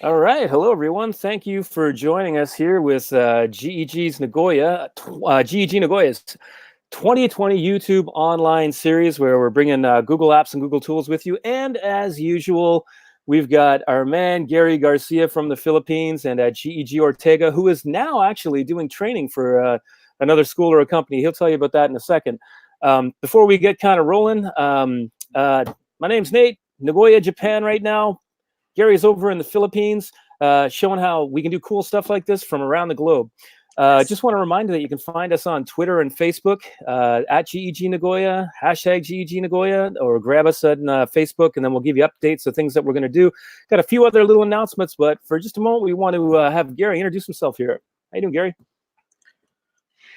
All right. Hello, everyone. Thank you for joining us here with GEG Nagoya's 2020 YouTube online series where we're bringing Google Apps and Google Tools with you. And as usual, we've got our man, Gary Garcia from the Philippines and GEG Ortega, who is now actually doing training for another school or a company. He'll tell you about that in a second. Before we get kind of rolling, my name's Nate, Nagoya, Japan right now. Gary's over in the Philippines, showing how we can do cool stuff like this from around the globe. Just want to remind you that you can find us on Twitter and Facebook at GEG Nagoya, hashtag GEG Nagoya, or grab us on Facebook, and then we'll give you updates of things that we're going to do. Got a few other little announcements, but for just a moment, we want to have Gary introduce himself here. How you doing, Gary?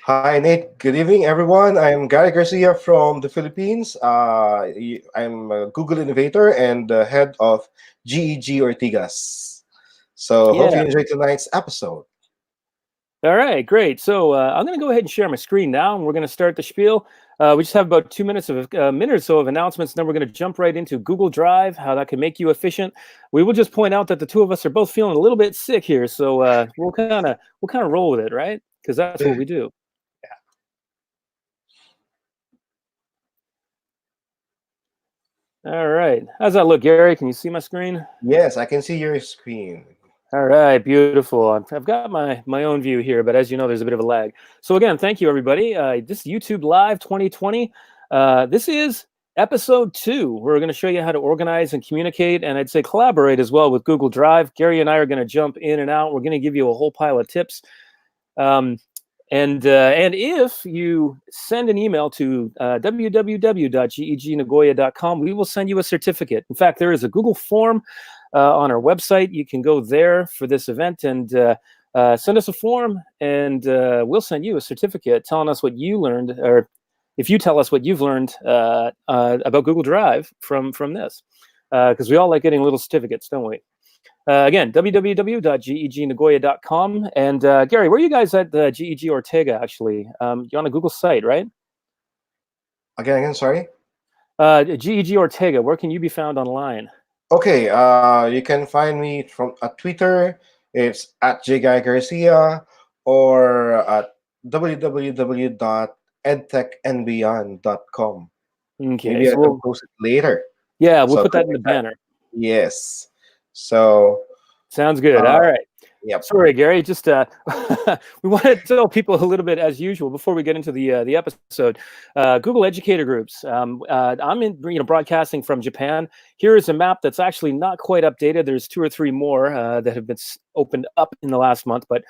Hi, Nate. Good evening, everyone. I'm Gary Garcia from the Philippines. I'm a Google innovator and the head of GEG Ortigas. So, hope you Yeah. enjoy tonight's episode. All right, great. So I'm going to go ahead and share my screen now, and we're going to start the spiel. We just have about 2 minutes of a minute or so of announcements, and then we're going to jump right into Google Drive, how that can make you efficient. We will just point out that the two of us are both feeling a little bit sick here, so we'll kind of roll with it, right? Because that's what we do. All right. How's that look, Gary? Can you see my screen? Yes, I can see your screen. All right, beautiful. I've got my own view here, but as you know, there's a bit of a lag. So again, thank you, everybody. This is YouTube Live 2020. This is episode 2. We're going to show you how to organize and communicate, and I'd say collaborate as well with Google Drive. Gary and I are going to jump in and out. We're going to give you a whole pile of tips. And if you send an email to www.gegnagoya.com, we will send you a certificate. In fact, there is a Google form on our website. You can go there for this event and send us a form, and we'll send you a certificate telling us what you learned, or if you tell us what you've learned about Google Drive from this, because we all like getting little certificates, don't we? Again, www.gegnagoya.com. And Gary, where are you guys at GEG Ortega, actually? You're on a Google site, right? Again, sorry. GEG Ortega, where can you be found online? Okay, you can find me from at Twitter. It's at jguy or at www.edtechandbeyond.com. Okay, Maybe I so can post it later. we'll So, put that in the banner. yes. So, Sounds good. uh, All right. yep. Sorry, Gary. Just we want to tell people a little bit, as usual, before we get into the episode. Google Educator Groups. I'm in broadcasting from Japan. Here is a map that's actually not quite updated. There's 2 or 3 more that have been opened up in the last month. But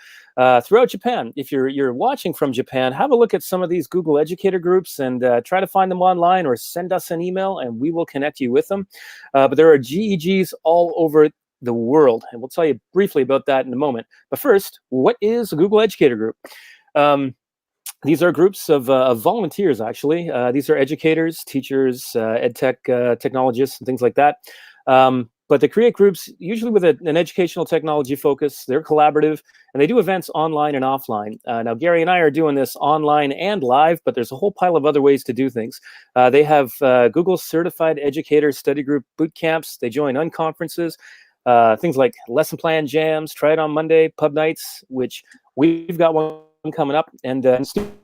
throughout Japan, if you're watching from Japan, have a look at some of these Google Educator Groups and try to find them online or send us an email, and we will connect you with them. But there are GEGs all over the world, and we'll tell you briefly about that in a moment. But first, what is a Google Educator Group? These are groups of volunteers, actually. These are educators, teachers, ed tech technologists, and things like that. But they create groups usually with an educational technology focus. They're collaborative, and they do events online and offline. Now, Gary and I are doing this online and live, but there's a whole pile of other ways to do things. They have Google Certified Educator Study Group boot camps. They join unconferences. Things like lesson plan jams, try it on Monday, pub nights, which we've got one coming up, and student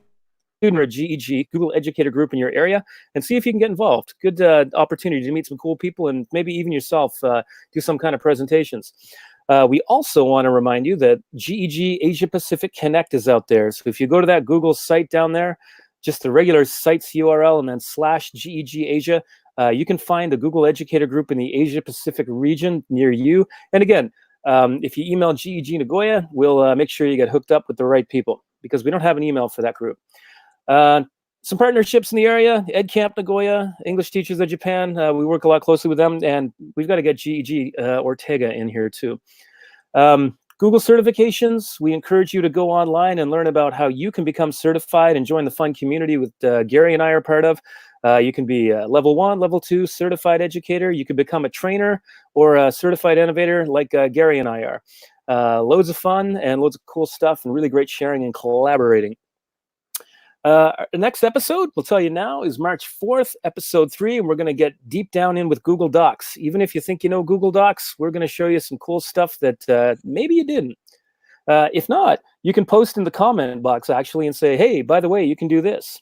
or a GEG, Google Educator Group in your area, and see if you can get involved. Good opportunity to meet some cool people and maybe even yourself do some kind of presentations. We also want to remind you that GEG Asia Pacific Connect is out there. So if you go to that Google site down there, just the regular sites URL and then /GEG Asia, you can find the Google Educator Group in the Asia Pacific region near you. And again, if you email GEG Nagoya, we'll make sure you get hooked up with the right people, because we don't have an email for that group. Some partnerships in the area: EdCamp Nagoya, English Teachers of Japan. We work a lot closely with them, and we've got to get GEG Ortega in here too. Google certifications. We encourage you to go online and learn about how you can become certified and join the fun community with Gary and I are part of. You can be level 1, level 2 certified educator. You can become a trainer or a certified innovator like Gary and I are. Loads of fun and loads of cool stuff and really great sharing and collaborating. Next episode, we'll tell you now, is March 4th, episode 3, and we're going to get deep down in with Google Docs. Even if you think you know Google Docs, we're going to show you some cool stuff that maybe you didn't. If not, you can post in the comment box, actually, and say, hey, by the way, you can do this.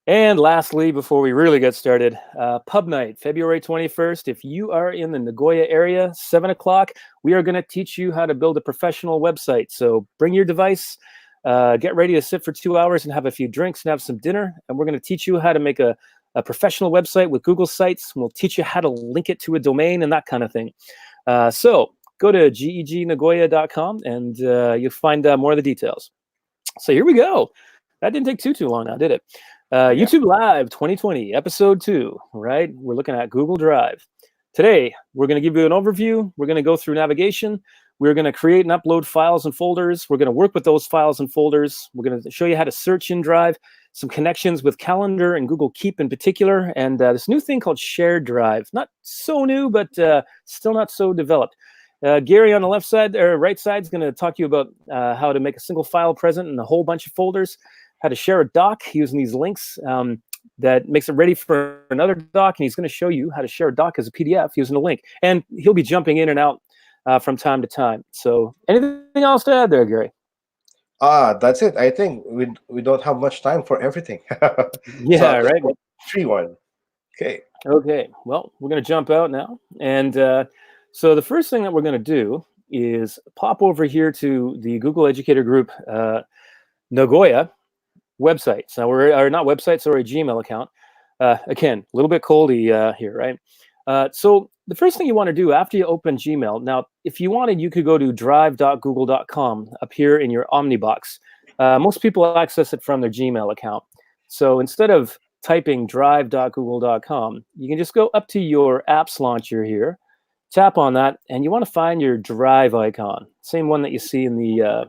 And lastly, before we really get started, Pub Night, February 21st. If you are in the Nagoya area, 7 o'clock, we are going to teach you how to build a professional website. So bring your device. Get ready to sit for 2 hours and have a few drinks and have some dinner. And we're going to teach you how to make a professional website with Google Sites. We'll teach you how to link it to a domain and that kind of thing. So go to gegnagoya.com and you'll find more of the details. So here we go. That didn't take too long now, did it? YouTube Live 2020, episode 2, right? We're looking at Google Drive. Today, we're going to give you an overview. We're going to go through navigation. We're going to create and upload files and folders. We're going to work with those files and folders. We're going to show you how to search in Drive, some connections with Calendar and Google Keep in particular, and this new thing called Shared Drive. Not so new, but still not so developed. Gary on the left side or right side is going to talk to you about how to make a single file present in a whole bunch of folders, how to share a doc using these links that makes it ready for another doc, and he's going to show you how to share a doc as a PDF using a link. And he'll be jumping in and out from time to time. So anything else to add there, Gary? That's it. I think we don't have much time for everything. Yeah, so right. 3-1. Okay. Okay. Well, we're going to jump out now. And so the first thing that we're going to do is pop over here to the Google Educator Group Nagoya websites. Now we're not websites or a Gmail account. Again, a little bit coldy here, right? So the first thing you want to do after you open Gmail, now if you wanted, you could go to drive.google.com up here in your Omnibox. Most people access it from their Gmail account. So instead of typing drive.google.com, you can just go up to your apps launcher here, tap on that, and you want to find your Drive icon, same one that you see in the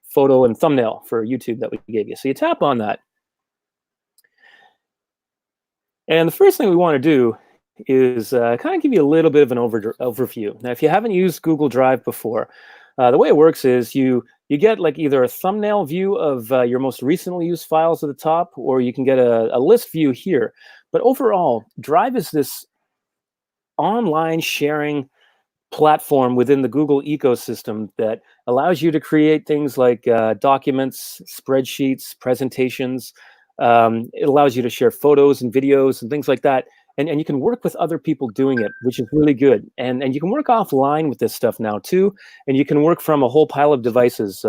photo and thumbnail for YouTube that we gave you. So you tap on that. And the first thing we want to do is kind of give you a little bit of an overview. Now, if you haven't used Google Drive before, the way it works is you get like either a thumbnail view of your most recently used files at the top, or you can get a list view here. But overall, Drive is this online sharing platform within the Google ecosystem that allows you to create things like documents, spreadsheets, presentations. It allows you to share photos and videos and things like that. And you can work with other people doing it, which is really good. And you can work offline with this stuff now too. And you can work from a whole pile of devices.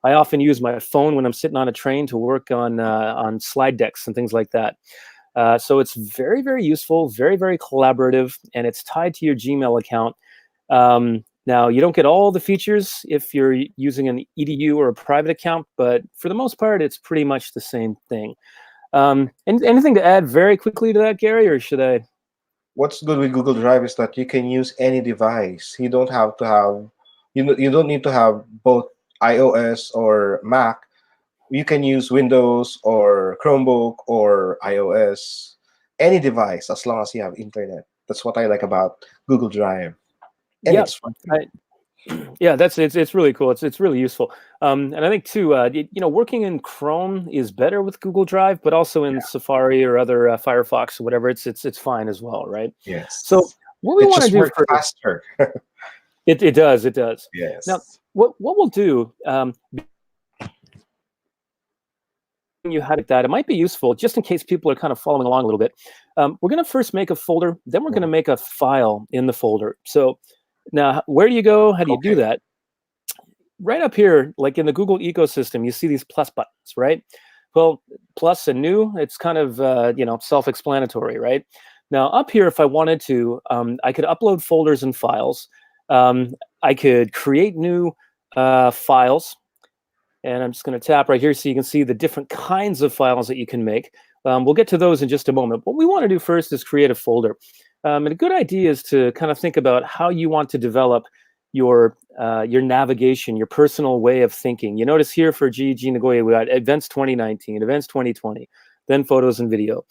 I often use my phone when I'm sitting on a train to work on slide decks and things like that. So it's very, very useful, very, very collaborative, and it's tied to your Gmail account. Now, you don't get all the features if you're using an EDU or a private account, but for the most part, it's pretty much the same thing. Anything to add very quickly to that, Gary, or should I? What's good with Google Drive is that you can use any device. You don't have to have, you don't need to have both iOS or Mac. You can use Windows or Chromebook or iOS, any device as long as you have internet. That's what I like about Google Drive. And Yeah, it's fun. yeah, it's really cool. It's really useful. And I think too, working in Chrome is better with Google Drive, but also in Safari or other Firefox or whatever, it's fine as well, right? Yes. So what we want to do works first, faster. it does. Yes. Now, what we'll do, you had that, it might be useful just in case people are kind of following along a little bit. We're going to first make a folder, then we're going to make a file in the folder. So now, where do you go? How do you do that? Right up here, like in the Google ecosystem, you see these plus buttons, right? Well, plus and new, it's kind of self-explanatory, right? Now, up here, if I wanted to, I could upload folders and files. I could create new files. And I'm just going to tap right here so you can see the different kinds of files that you can make. We'll get to those in just a moment. What we want to do first is create a folder. And a good idea is to kind of think about how you want to develop your navigation, your personal way of thinking. You notice here for GEG Nagoya, we got events 2019, events 2020, then photos and video.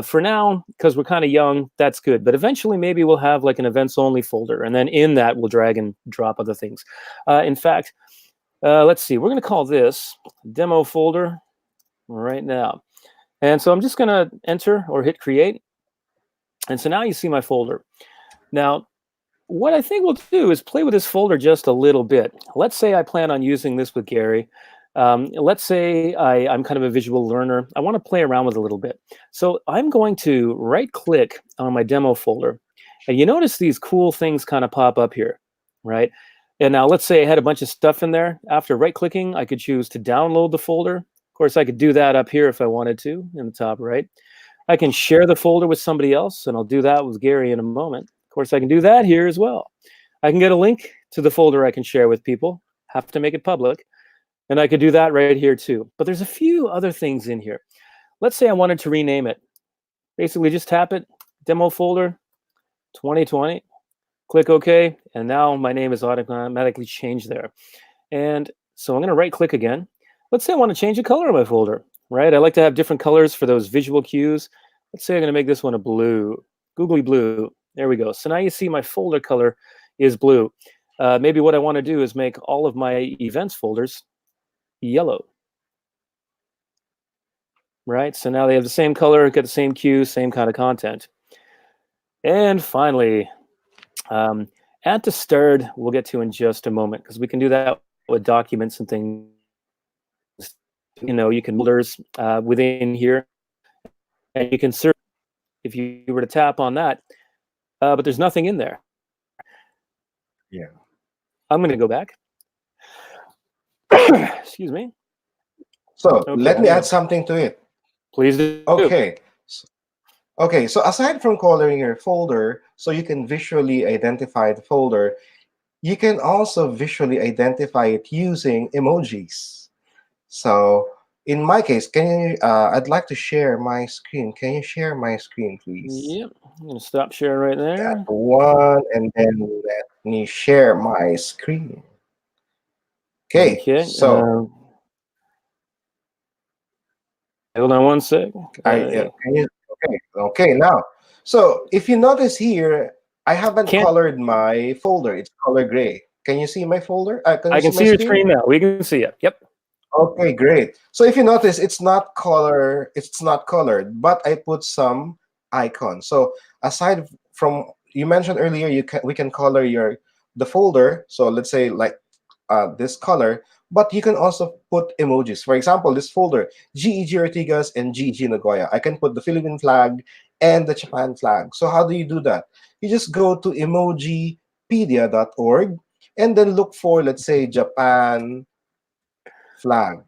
For now, because we're kind of young, that's good. But eventually, maybe we'll have like an events only folder. And then in that, we'll drag and drop other things. In fact, let's see, we're going to call this demo folder. right now. And so I'm just going to enter or hit create. And so now you see my folder. Now, what I think we'll do is play with this folder just a little bit. Let's say I plan on using this with Gary. Let's say I'm kind of a visual learner. I want to play around with it a little bit. So I'm going to right-click on my demo folder. And you notice these cool things kind of pop up here, right? And now let's say I had a bunch of stuff in there. After right-clicking, I could choose to download the folder. Of course, I could do that up here if I wanted to in the top right. I can share the folder with somebody else, and I'll do that with Gary in a moment. Of course, I can do that here as well. I can get a link to the folder I can share with people, have to make it public, and I could do that right here too. But there's a few other things in here. Let's say I wanted to rename it. Basically, just tap it, demo folder, 2020, click OK, and now my name is automatically changed there. And so I'm going to right-click again. Let's say I want to change the color of my folder, right? I like to have different colors for those visual cues. Let's say I'm going to make this one a blue, googly blue. There we go. So now you see my folder color is blue. Maybe what I want to do is make all of my events folders yellow. Right? So now they have the same color, get the same cue, same kind of content. And finally, add to starred, we'll get to in just a moment, because we can do that with documents and things. You know, you can folders within here, and you can search if you were to tap on that, but there's nothing in there. Yeah. I'm going to go back. Excuse me. So Okay, let me add something to it. Please do. Okay. Okay, so aside from coloring your folder, so you can visually identify the folder, you can also visually identify it using emojis. So in my case, can you? I'd like to share my screen. Can you share my screen, please? Yep. I'm going to stop sharing right there. Tap one, and then let me share my screen. Okay. So hold on one sec. can you? Okay. Now, so if you notice here, I haven't colored my folder. It's color gray. Can you see my folder? I can see your screen now. We can see it. Yep. Okay, great. So if you notice, it's not colored, but I put some icons. So aside from, you mentioned earlier, we can color the folder. So let's say like this color, but you can also put emojis. For example, this folder, GEG Ortigas and GEG Nagoya. I can put the Philippine flag and the Japan flag. So how do you do that? You just go to emojipedia.org and then look for, let's say, Japan flag.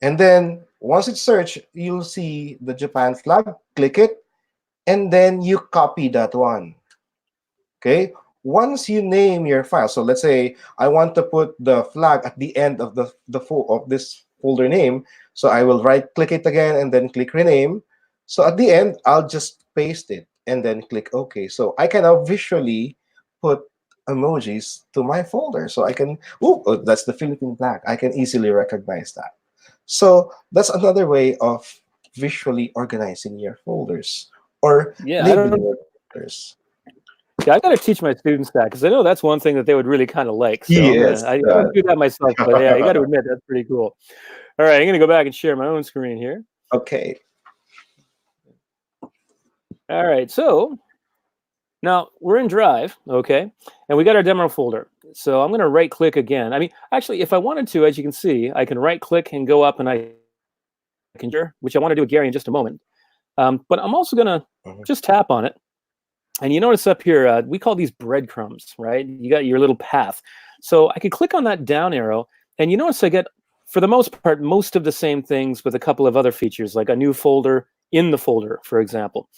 And then once it's searched, you'll see the Japan flag. Click it, and then you copy that one. Okay. Once you name your file, so let's say I want to put the flag at the end of this folder name, so I will right-click it again and then click rename. So at the end, I'll just paste it and then click OK. So I can now visually put emojis to my folder. So I can, oh, that's the Philippine flag. I can easily recognize that. So that's another way of visually organizing your folders or labeling your folders. Yeah, I got to teach my students that, because I know that's one thing that they would really kind of like. So yes, I don't do that myself, but yeah, you got to admit that's pretty cool. All right, I'm going to go back and share my own screen here. Okay. All right, so now we're in Drive, okay, and we got our demo folder. So I'm going to right-click again. I mean, actually, if I wanted to, as you can see, I can right-click and go up, and I can share, which I want to do with Gary in just a moment. But I'm also going to just tap on it. And you notice up here, we call these breadcrumbs, right? You got your little path. So I could click on that down arrow, and you notice I get, for the most part, most of the same things with a couple of other features, like a new folder in the folder, for example.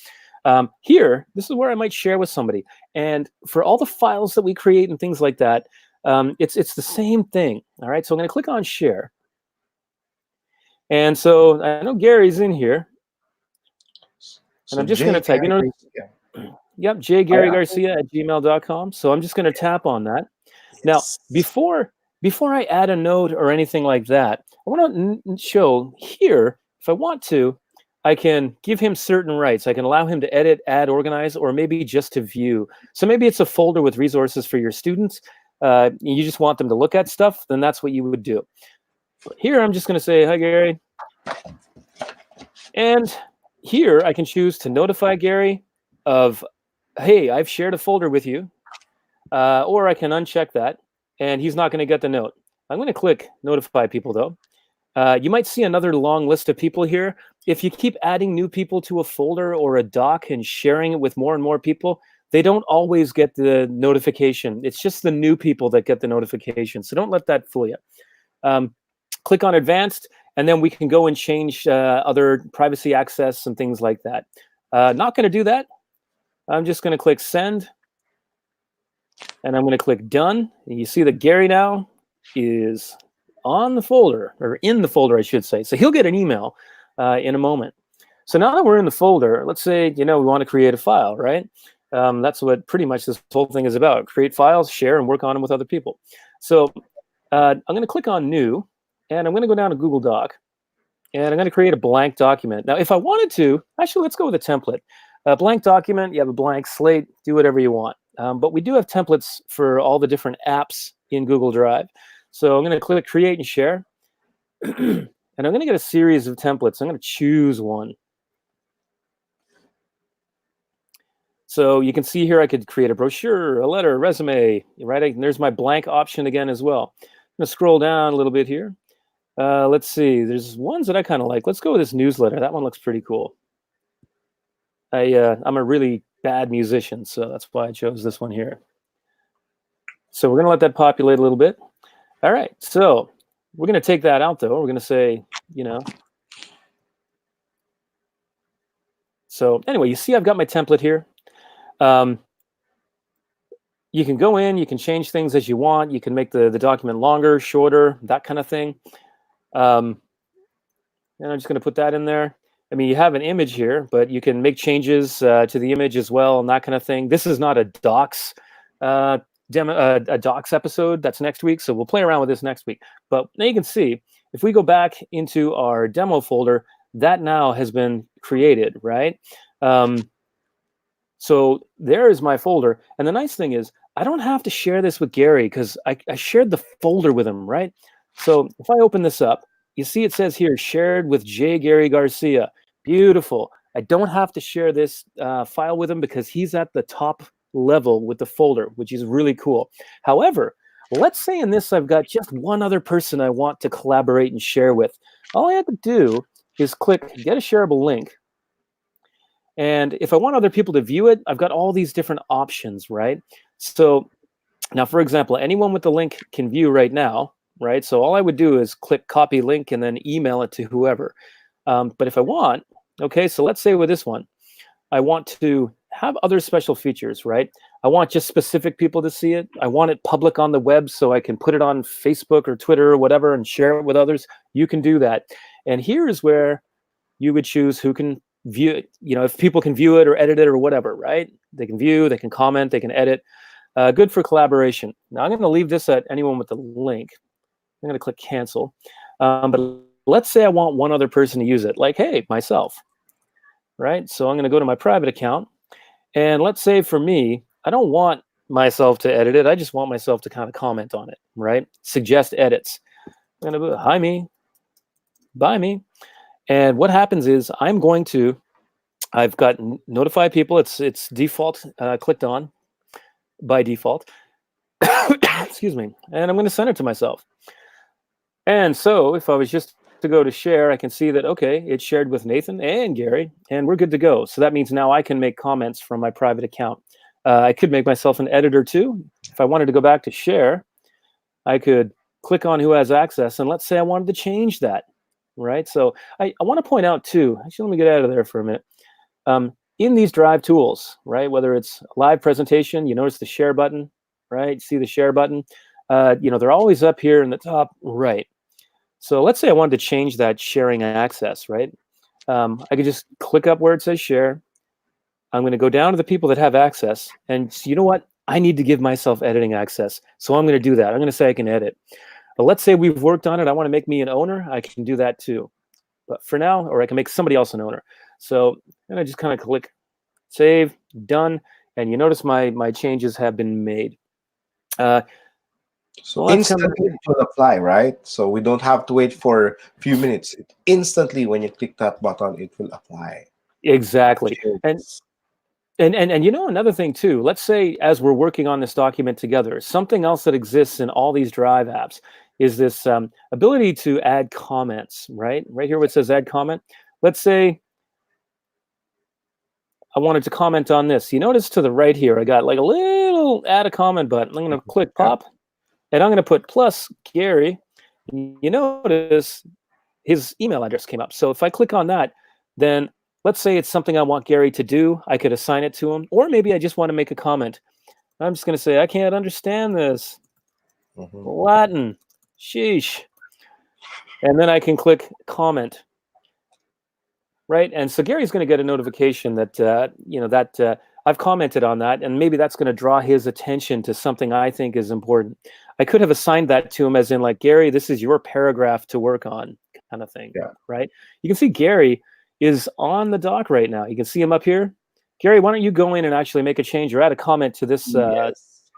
Here, this is where I might share with somebody. And for all the files that we create and things like that, it's the same thing, all right? So I'm going to click on share. And so I know Gary's in here. And I'm just going to type, you know, yep, jgarygarcia@gmail.com. So I'm just going to tap on that. Yes. Now, before I add a note or anything like that, I want to show here, if I want to, I can give him certain rights. I can allow him to edit, add, organize, or maybe just to view. So maybe it's a folder with resources for your students. You just want them to look at stuff, then that's what you would do. Here, I'm just going to say, hi, Gary. And here I can choose to notify Gary of, hey, I've shared a folder with you, or I can uncheck that, and he's not going to get the note. I'm going to click notify people, though. You might see another long list of people here. If you keep adding new people to a folder or a doc and sharing it with more and more people, they don't always get the notification. It's just the new people that get the notification. So don't let that fool you. Click on advanced, and then we can go and change other privacy access and things like that. Not going to do that. I'm just going to click send, and I'm going to click done. And you see that Gary now is on the folder, or in the folder, I should say. So he'll get an email in a moment. So now that we're in the folder, let's say, we want to create a file, right? That's what pretty much this whole thing is about. Create files, share, and work on them with other people. So I'm going to click on new, and I'm going to go down to Google Doc, and I'm going to create a blank document. Now, if I wanted to, actually, let's go with a template. A blank document, you have a blank slate, do whatever you want. But we do have templates for all the different apps in Google Drive. So I'm going to click create and share. And I'm going to get a series of templates. I'm going to choose one. So you can see here I could create a brochure, a letter, a resume, right? And there's my blank option again as well. I'm going to scroll down a little bit here. Let's see. There's ones that I kind of like. Let's go with this newsletter. That one looks pretty cool. I'm a really bad musician, so that's why I chose this one here. So we're going to let that populate a little bit. All right. So we're going to take that out, though. We're going to say, So anyway, you see I've got my template here. You can go in, you can change things as you want. You can make the document longer, shorter, that kind of thing. And I'm just going to put that in there. I mean, you have an image here, but you can make changes to the image as well and that kind of thing. This is not a docs demo, a docs episode. That's next week, so we'll play around with this next week. But now you can see, if we go back into our demo folder, that now has been created, right? So there is my folder. And the nice thing is, I don't have to share this with Gary because I shared the folder with him, right? So if I open this up, you see it says here, shared with J. Gary Garcia. Beautiful. I don't have to share this file with him because he's at the top level with the folder, which is really cool. However, let's say in this, I've got just one other person I want to collaborate and share with. All I have to do is click get a shareable link. And if I want other people to view it, I've got all these different options, right? So now, for example, anyone with the link can view right now, right? So all I would do is click copy link and then email it to whoever. But if I want, okay, so let's say with this one, I want to have other special features, right? I want just specific people to see it. I want it public on the web so I can put it on Facebook or Twitter or whatever and share it with others. You can do that. And here's where you would choose who can view it. If people can view it or edit it or whatever, right? They can view, they can comment, they can edit. Good for collaboration. Now I'm going to leave this at anyone with the link. I'm going to click cancel. But let's say I want one other person to use it, like, hey, myself, right? So I'm going to go to my private account. And let's say for me, I don't want myself to edit it. I just want myself to kind of comment on it, right? Suggest edits. I'm going to go, hi me, bye me. And what happens is I've got notify people. It's default clicked on by default. Excuse me. And I'm going to send it to myself. And so if I was just to go to share, I can see that, okay, it's shared with Nathan and Gary, and we're good to go. So that means now I can make comments from my private account. I could make myself an editor too. If I wanted to go back to share, I could click on who has access. And let's say I wanted to change that, right? So I want to point out too, actually, let me get out of there for a minute. In these Drive tools, right, whether it's a live presentation, you notice the share button, right? See the share button? They're always up here in the top right. So let's say I wanted to change that sharing access, right? I could just click up where it says share. I'm going to go down to the people that have access. And you know what? I need to give myself editing access. So I'm going to do that. I'm going to say I can edit. But let's say we've worked on it. I want to make me an owner. I can do that too. But for now, or I can make somebody else an owner. So I'm going to just kind of click save, done. And you notice my changes have been made. So Well, let's come back instantly here. it will apply, right? So we don't have to wait for a few minutes. Instantly, when you click that button, it will apply Exactly. changes. And you know, another thing too, let's say as we're working on this document together, something else that exists in all these Drive apps is this ability to add comments, right? Right here where it says add comment. Let's say I wanted to comment on this. You notice to the right here, I got like a little add a comment button. I'm going to click Yeah. pop, and I'm going to put plus Gary. And you notice his email address came up. So if I click on that, then let's say it's something I want Gary to do. I could assign it to him, or maybe I just want to make a comment. I'm just going to say, I can't understand this. Mhm. Latin. Sheesh. And then I can click comment. Right. And so Gary's going to get a notification that, I've commented on that. And maybe that's going to draw his attention to something I think is important. I could have assigned that to him as in like, Gary, this is your paragraph to work on kind of thing. Yeah. Right. You can see Gary is on the doc right now. You can see him up here. Gary, why don't you go in and actually make a change or add a comment to this? Yes.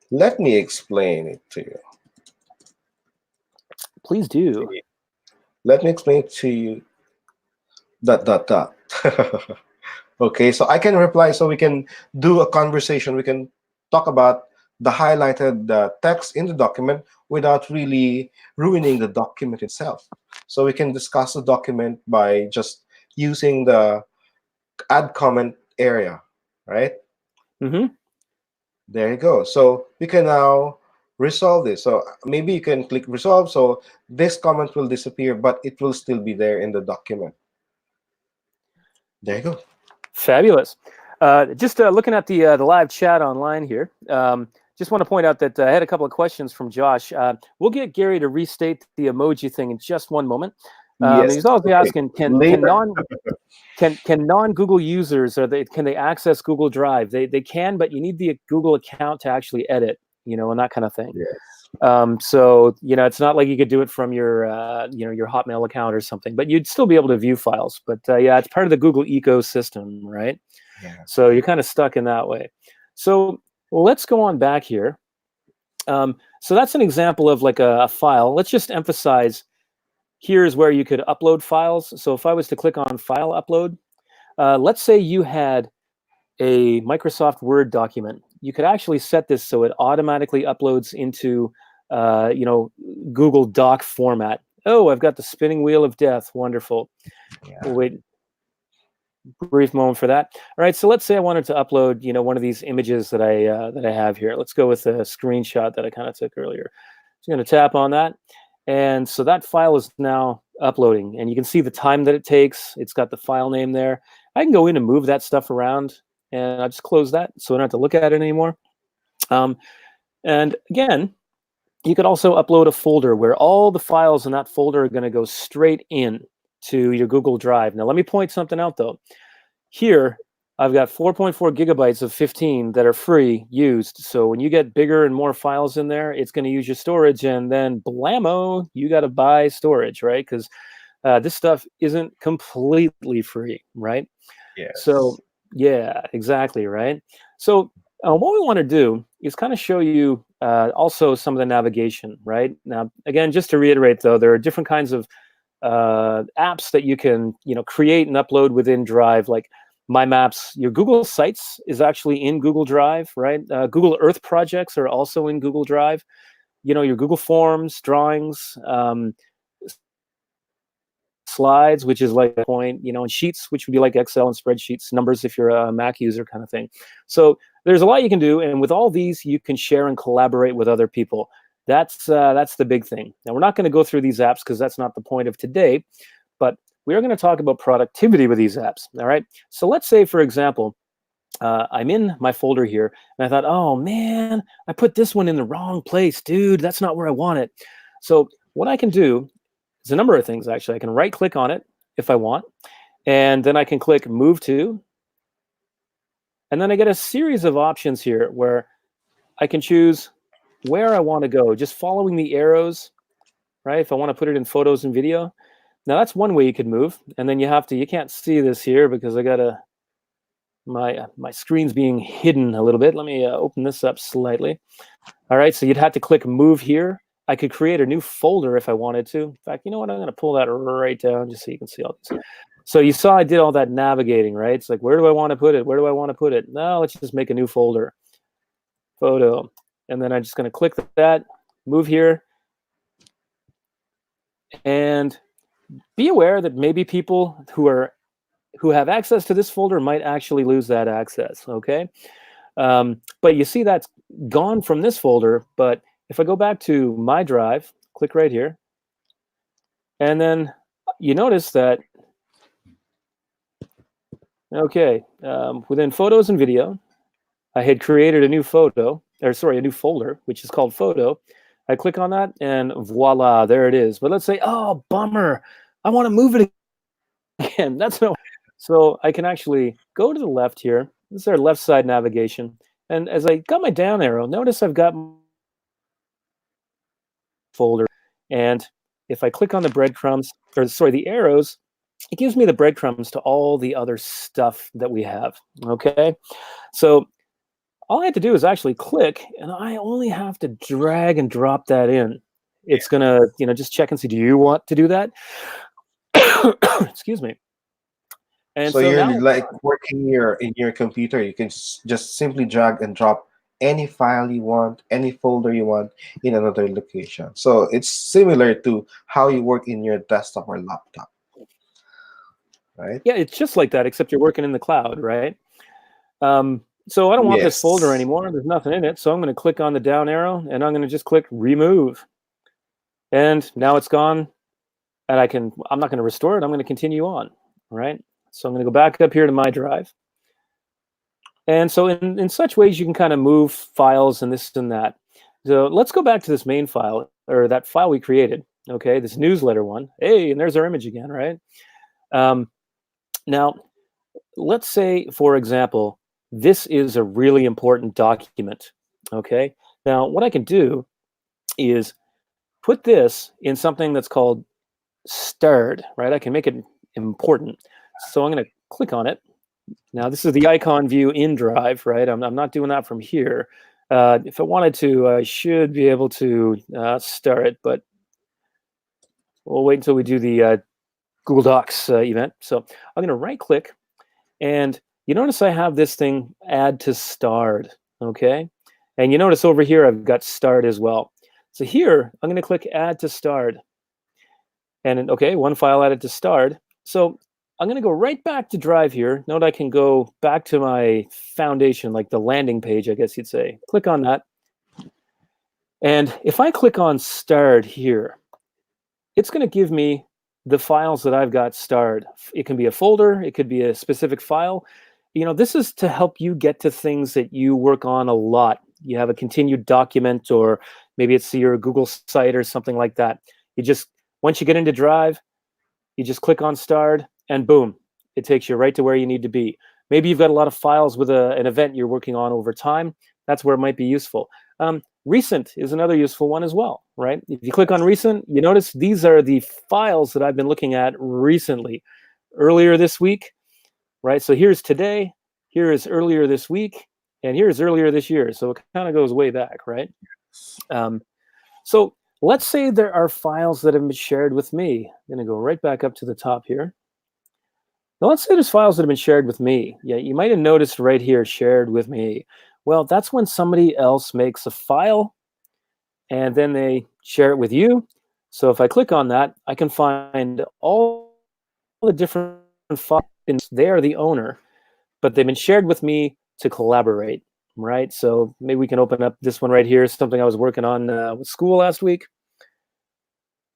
Let me explain it to you. Please do. Let me explain it to you. Dot dot dot. Okay, so I can reply. So we can do a conversation. We can talk about the highlighted text in the document without really ruining the document itself. So we can discuss the document by just using the add comment area, right? Mm-hmm. There you go. So we can now resolve this. So maybe you can click resolve. So this comment will disappear, but it will still be there in the document. There you go. Fabulous. Just looking at the live chat online here. Just want to point out that I had a couple of questions from Josh. We'll get Gary to restate the emoji thing in just one moment. Yes. He's also Okay. asking, Later. can non-Google users can they access Google Drive? They can, but you need the Google account to actually edit, and that kind of thing. Yes. So it's not like you could do it from your your Hotmail account or something, but you'd still be able to view files. But yeah, it's part of the Google ecosystem, right? Yeah. So you're kind of stuck in that way. So let's go on back here. So that's an example of like a file. Let's just emphasize here's where you could upload files. So if I was to click on file upload, let's say you had a Microsoft Word document. You could actually set this so it automatically uploads into Google Doc format. Oh, I've got the spinning wheel of death. Wonderful. Yeah. We'll wait brief moment for that. All right, so let's say I wanted to upload, one of these images that I have here. Let's go with a screenshot that I kind of took earlier. So I'm going to tap on that, and so that file is now uploading, and you can see the time that it takes. It's got the file name there. I can go in and move that stuff around, and I just close that, so I don't have to look at it anymore. And again, you could also upload a folder where all the files in that folder are going to go straight in to your Google Drive. Now, let me point something out, though. Here, I've got 4.4 gigabytes of 15 that are free used. So when you get bigger and more files in there, it's going to use your storage. And then blammo, you got to buy storage, right? Because this stuff isn't completely free, right? Yes. So, yeah, exactly, right? So what we want to do is kind of show you also some of the navigation, right? Now, again, just to reiterate, though, there are different kinds of apps that you can create and upload within Drive, like My Maps. Your Google Sites is actually in Google Drive, right? Google Earth projects are also in Google Drive. Your Google Forms, drawings, slides, which is like a point, and sheets, which would be like Excel and spreadsheets, numbers if you're a Mac user kind of thing. So there's a lot you can do, and with all these, you can share and collaborate with other people. That's the big thing. Now, we're not going to go through these apps because that's not the point of today, but we are going to talk about productivity with these apps. All right. So let's say, for example, I'm in my folder here, and I thought, oh man, I put this one in the wrong place, dude. That's not where I want it. So what I can do is a number of things, actually. I can right-click on it if I want, and then I can click Move To, and then I get a series of options here where I can choose where I want to go, just following the arrows, right? If I want to put it in photos and video. Now that's one way you could move, and then you can't see this here because I got to my screen's being hidden a little bit. Let me open this up slightly. All right, so you'd have to click move here. I could create a new folder if I wanted to. In fact, you know what? I'm going to pull that right down just so you can see all this. So you saw I did all that navigating, right? It's like, where do I want to put it? Where do I want to put it? No, let's just make a new folder. Photo. And then I'm just going to click that, move here. And be aware that maybe people who have access to this folder might actually lose that access, okay? But you see that's gone from this folder, but if I go back to my drive, click right here, and then you notice that, okay, within photos and video, I had created a new a new folder, which is called photo. I click on that and voila, there it is. But let's say, oh, bummer, I want to move it again. That's no. So I can actually go to the left here. This is our left side navigation. And as I got my down arrow, notice I've got folder. And if I click on the breadcrumbs, or sorry, the arrows, it gives me the breadcrumbs to all the other stuff that we have, okay? So all I have to do is actually click, and I only have to drag and drop that in. It's gonna, just check and see, do you want to do that? Excuse me. And so you're now, like working in your computer. You can just simply drag and drop any file you want, any folder you want in another location. So it's similar to how you work in your desktop or laptop, right? yeah, it's just like that, except you're working in the cloud, right? So I don't want this folder Yes. anymore. There's nothing in it. So I'm going to click on the down arrow, and I'm going to just click remove. And now it's gone. And I'm not going to restore it. I'm going to continue on, right? So I'm going to go back up here to my drive. And so in such ways, you can kind of move files and this and that. So let's go back to this main file, or that file we created, okay, this newsletter one. Hey, and there's our image again, right? Now, let's say, for example, this is a really important document, okay? Now, what I can do is put this in something that's called starred, right? I can make it important. So I'm going to click on it. Now, this is the icon view in Drive, right? I'm not doing that from here. If I wanted to, I should be able to star it, but we'll wait until we do the Google Docs event. So I'm going to right-click, and you notice I have this thing, add to starred, okay? And you notice over here I've got starred as well. So here, I'm going to click add to starred. And okay, one file added to starred. So I'm going to go right back to Drive here. Note I can go back to my foundation, like the landing page, I guess you'd say. Click on that. And if I click on starred here, it's going to give me the files that I've got starred. It can be a folder. It could be a specific file. This is to help you get to things that you work on a lot. You have a continued document, or maybe it's your Google site or something like that. Once you get into Drive, you just click on starred, and boom, it takes you right to where you need to be. Maybe you've got a lot of files with an event you're working on over time. That's where it might be useful. Recent is another useful one as well, right? If you click on recent, you notice these are the files that I've been looking at recently, earlier this week, right? So here's today, here is earlier this week, and here's earlier this year. So it kind of goes way back, right? So let's say there are files that have been shared with me. I'm going to go right back up to the top here. Now, let's say there's files that have been shared with me. Yeah, you might have noticed right here, shared with me. Well, that's when somebody else makes a file, and then they share it with you. So if I click on that, I can find all the different files. They are the owner, but they've been shared with me to collaborate, right? So maybe we can open up this one right here, something I was working on with school last week.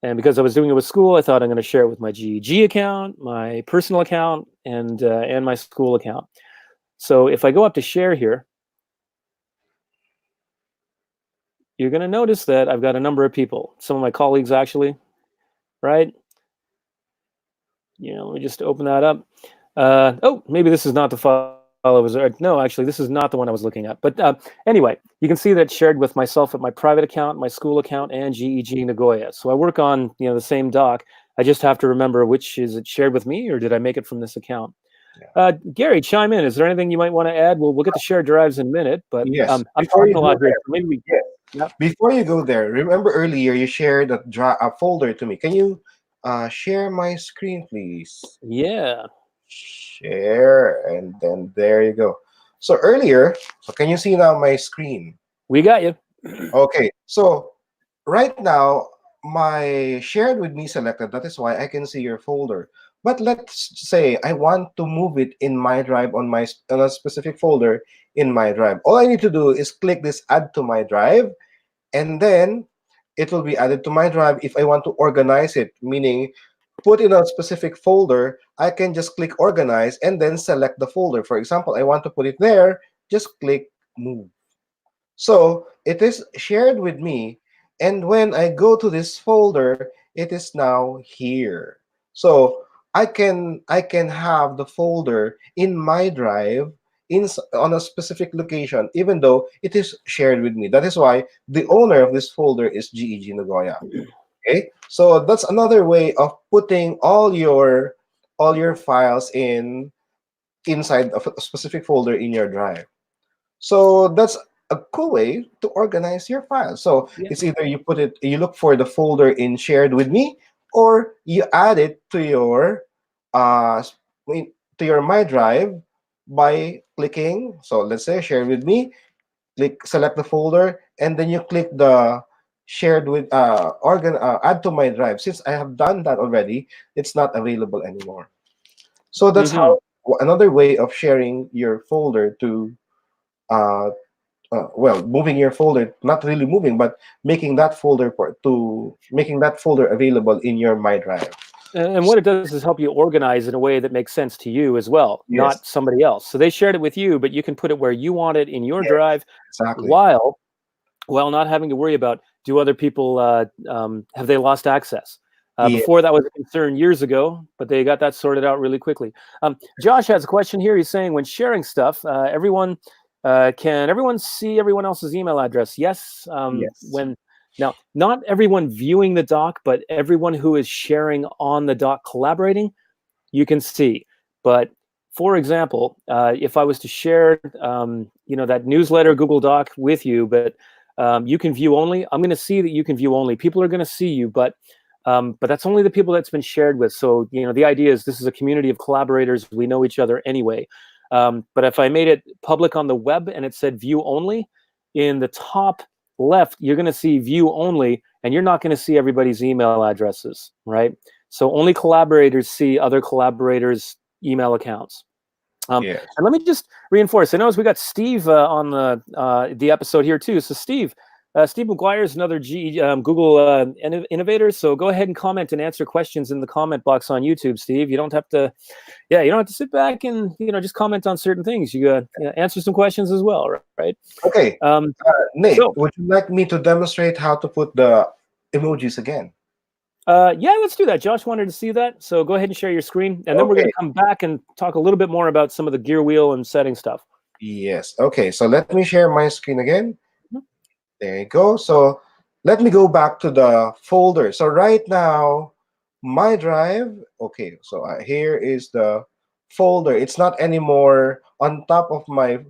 And because I was doing it with school, I thought I'm going to share it with my GEG account, my personal account, and my school account. So if I go up to share here, you're going to notice that I've got a number of people, some of my colleagues actually, right? Let me just open that up. Oh, maybe this is not the file I was, no, actually, this is not the one I was looking at. But anyway, you can see that it's shared with myself at my private account, my school account, and GEG Nagoya. So I work on the same doc. I just have to remember which is it shared with me, or did I make it from this account? Gary, chime in. Is there anything you might want to add? We'll get to shared drives in a minute, but Yes. I'm Before you talking a go lot here. there, So maybe we. yes. Yeah. Before you go there, remember earlier you shared a folder to me. Can you share my screen, please? Yeah. Share, and then there you go. So earlier, so can you see now my screen? We got you. Okay, so right now my shared with me selected. That is why I can see your folder. But let's say I want to move it in my drive on a specific folder in my drive. All I need to do is click this add to my drive, and then it will be added to my drive. If I want to organize it, meaning put in a specific folder, I can just click organize and then select the folder. For example, I want to put it there, just click move. So it is shared with me, and when I go to this folder, it is now here. So I can have the folder in my drive on a specific location, even though it is shared with me. That is why the owner of this folder is GEG Nagoya. Okay, so that's another way of putting all your files inside of a specific folder in your drive. So that's a cool way to organize your files. So Yeah. it's either you look for the folder in shared with me, or you add it to your to your My Drive by clicking. So let's say shared with me, select the folder, and then you click the shared with add to my drive. Since I have done that already, it's not available anymore. So that's Hmm. how another way of sharing your folder to uh, well, moving your folder, not really moving, but making that folder available in your My Drive. And what it does is help you organize in a way that makes sense to you as well, Yes, not somebody else. So they shared it with you, but you can put it where you want it in your yes, drive, exactly. while not having to worry about, do other people have they lost access. Yeah. Before that was a concern years ago, but they got that sorted out really quickly. Josh has a question here. He's saying, when sharing stuff, can everyone see everyone else's email address? Yes. Yes. When Now, not everyone viewing the doc, but everyone who is sharing on the doc, collaborating, you can see. But for example, if I was to share, that newsletter Google Doc with you, but you can view only, I'm going to see that you can view only. People are going to see you, but that's only the people that's been shared with. So the idea is this is a community of collaborators. We know each other anyway. But if I made it public on the web and it said view only, in the top left, you're going to see view only, and you're not going to see everybody's email addresses, right? So only collaborators see other collaborators' email accounts. Yes. And let me just reinforce. I know as we got Steve on the episode here too. So Steve McGuire is another Google innovator. So go ahead and comment and answer questions in the comment box on YouTube, Steve. You don't have to, you don't have to sit back and just comment on certain things. You answer some questions as well, right? Okay. Um, Nate, so would you like me to demonstrate how to put the emojis again? Yeah, let's do that. Josh wanted to see that. So go ahead and share your screen. And then we're going Okay. to come back and talk a little bit more about some of the gear wheel and setting stuff. Yes. Okay. So let me share my screen again. Mhm. There you go. So let me go back to the folder. So right now, my drive. Okay. So here is the folder. It's not anymore on top of my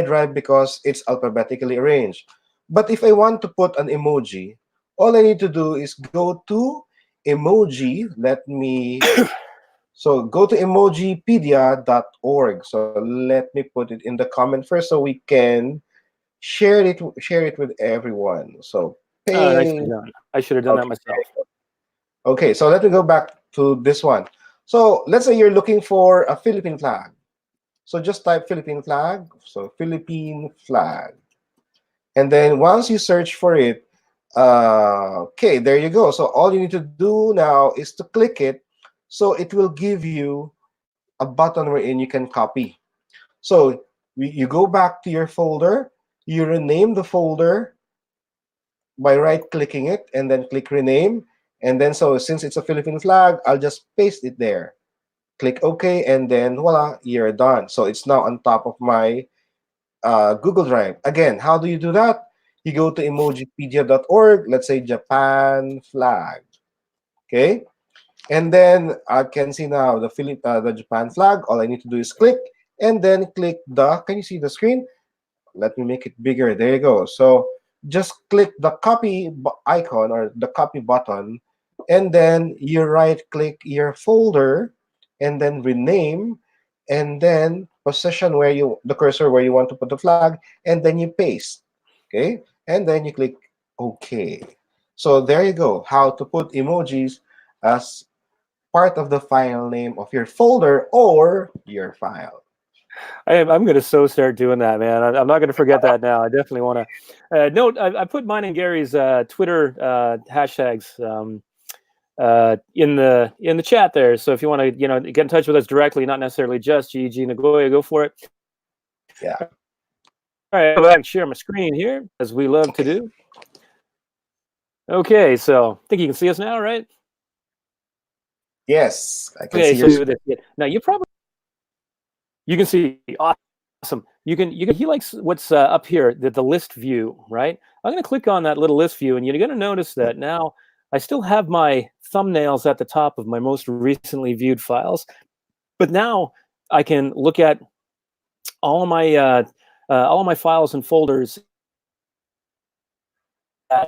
drive because it's alphabetically arranged. But if I want to put an emoji, all I need to do is go to emoji. So go to emojipedia.org. So let me put it in the comment first so we can share it with everyone. So Nicely ping. done. I should have done that Okay, there myself. you go. Okay, so let me go back to this one. So let's say you're looking for a Philippine flag. So just type Philippine flag. So Philippine flag. And then once you search for it, okay, there you go. So all you need to do now is to click it. So it will give you a button wherein you can copy. So you go back to your folder, you rename the folder by right-clicking it, and then click rename. And then so since it's a Philippine flag, I'll just paste it there. Click OK, and then voila, you're done. So it's now on top of my Google Drive. Again, how do you do that? You go to emojipedia.org, let's say Japan flag. Okay. And then I can see now the Japan flag. All I need to do is click, and then click the. Can you see the screen? Let me make it bigger. There you go. So just click the copy icon or the copy button, and then you right click your folder, and then rename, and then position where you the cursor where you want to put the flag, and then you paste. Okay, and then you click OK. So there you go. How to put emojis as part of the file name of your folder or your file. I'm going to start doing that, man. I'm not going to forget that now. I definitely want to. Note, I put mine and Gary's Twitter hashtags in the chat there. So if you want to, get in touch with us directly, not necessarily just GEG Nagoya, go for it. Yeah. All right, I'll go back and share my screen here, as we love to do. Okay, so I think you can see us now, right? Yes, I can Okay, see so your. now you can see. Awesome. He likes what's up here, the list view, right? I'm going to click on that little list view, and you're going to notice that now I still have my thumbnails at the top of my most recently viewed files, but now I can look at all of my files and folders.